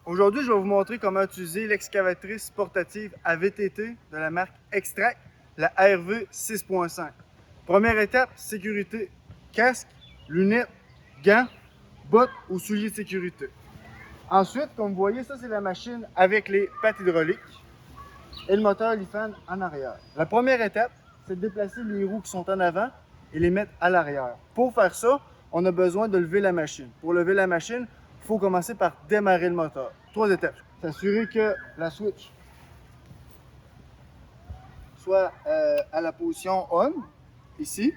Aujourd'hui, je vais vous montrer comment utiliser l'excavatrice portative à VTT de la marque Extract, la RV 6.5. Première étape, sécurité, casque, lunettes, gants, bottes ou souliers de sécurité. Ensuite, comme vous voyez, ça c'est la machine avec les pattes hydrauliques et le moteur Lifan en arrière. La première étape, c'est de déplacer les roues qui sont en avant et les mettre à l'arrière. Pour faire ça, on a besoin de lever la machine. Pour lever la machine, il faut commencer par démarrer le moteur. 3 étapes. S'assurer que la switch soit à la position on, ici.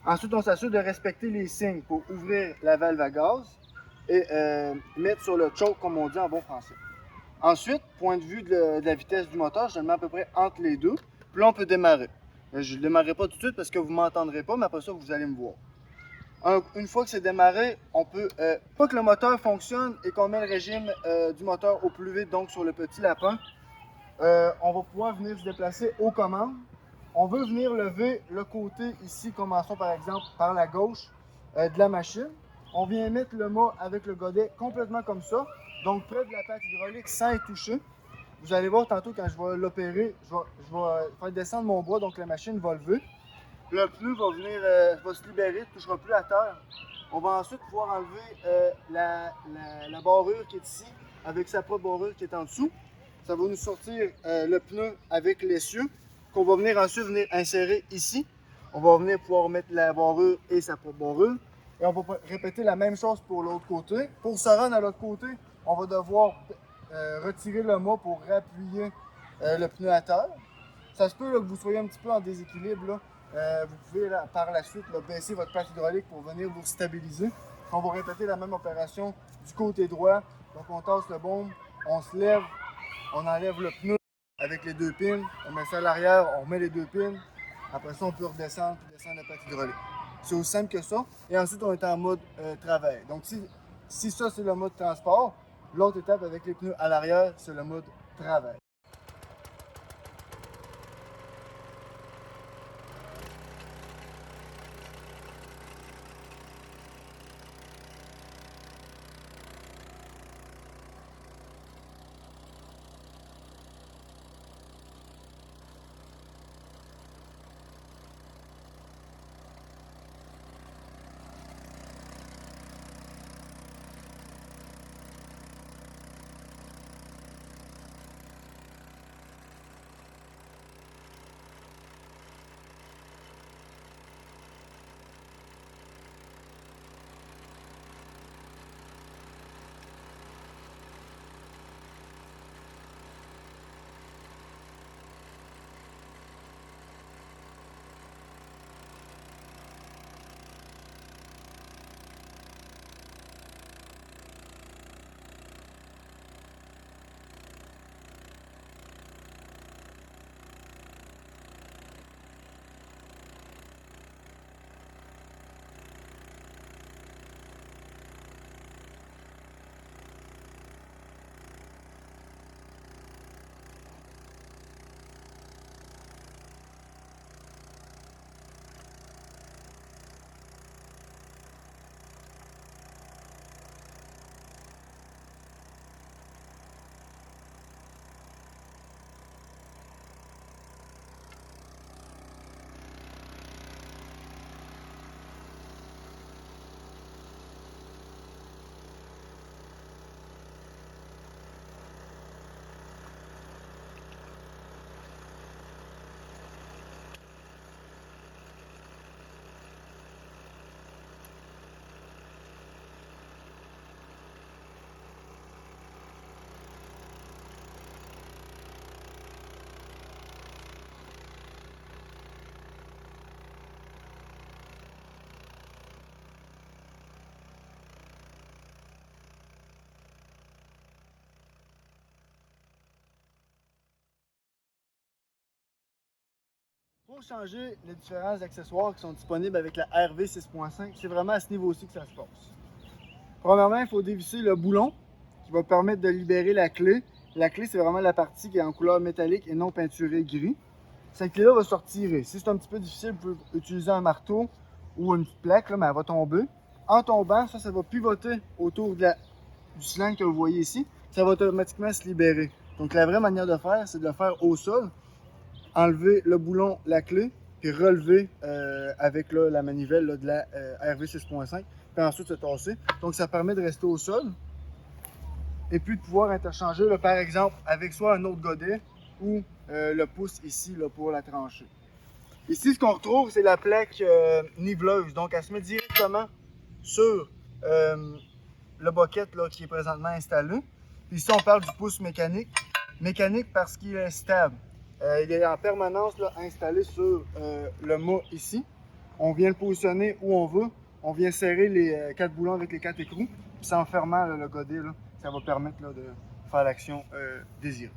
Ensuite, on s'assure de respecter les signes pour ouvrir la valve à gaz et mettre sur le choke, comme on dit en bon français. Ensuite, point de vue de la vitesse du moteur, je le mets à peu près entre les deux. Puis là, on peut démarrer. Je ne démarrerai pas tout de suite parce que vous ne m'entendrez pas, mais après ça, vous allez me voir. Une fois que c'est démarré, on peut, pas que le moteur fonctionne et qu'on met le régime du moteur au plus vite, donc sur le petit lapin, on va pouvoir venir se déplacer aux commandes. On veut venir lever le côté ici, commençons par exemple par la gauche de la machine. On vient mettre le mât avec le godet complètement comme ça, donc près de la patte hydraulique sans y toucher. Vous allez voir tantôt quand je vais l'opérer, je vais faire descendre mon bras, donc la machine va lever. Le pneu va venir, va se libérer, ne touchera plus à terre. On va ensuite pouvoir enlever la barrure qui est ici, avec sa propre barrure qui est en dessous. Ça va nous sortir le pneu avec l'essieu, qu'on va venir ensuite insérer ici. On va venir pouvoir mettre la barrure et sa propre barrure. Et on va répéter la même chose pour l'autre côté. Pour se rendre à l'autre côté, on va devoir retirer le mât pour appuyer le pneu à terre. Ça se peut là, que vous soyez un petit peu en déséquilibre. Là. Vous pouvez là, par la suite là, baisser votre patte hydraulique pour venir vous stabiliser. On va répéter la même opération du côté droit. Donc on tasse le baume, on se lève, on enlève le pneu avec les deux pins, on met ça à l'arrière, on remet les deux pins. Après ça, on peut redescendre et descendre la patte hydraulique. C'est aussi simple que ça. Et ensuite, on est en mode travail. Donc si ça, c'est le mode transport, l'autre étape avec les pneus à l'arrière, c'est le mode travail. Pour changer les différents accessoires qui sont disponibles avec la RV 6.5, c'est vraiment à ce niveau-ci que ça se passe. Premièrement, il faut dévisser le boulon qui va permettre de libérer la clé. La clé, c'est vraiment la partie qui est en couleur métallique et non peinturée gris. Cette clé-là va se retirer. Si c'est un petit peu difficile, vous pouvez utiliser un marteau ou une petite plaque, là, mais elle va tomber. En tombant, ça va pivoter autour du cylindre que vous voyez ici. ça va automatiquement se libérer. Donc la vraie manière de faire, c'est de le faire au sol, enlever le boulon, la clé, puis relever avec là, la manivelle là, de la RV 6.5, puis ensuite se tasser. Donc ça permet de rester au sol et puis de pouvoir interchanger, là, par exemple, avec soit un autre godet ou le pouce ici là, pour la trancher. Ici, ce qu'on retrouve, c'est la plaque niveleuse. Donc, elle se met directement sur le bucket là, qui est présentement installé. Puis ici, on parle du pouce mécanique. Mécanique parce qu'il est stable. Il est en permanence là, installé sur le mât ici. On vient le positionner où on veut. On vient serrer les 4 boulons avec les 4 écrous. Puis en fermant là, le godet, là, ça va permettre là, de faire l'action désirée.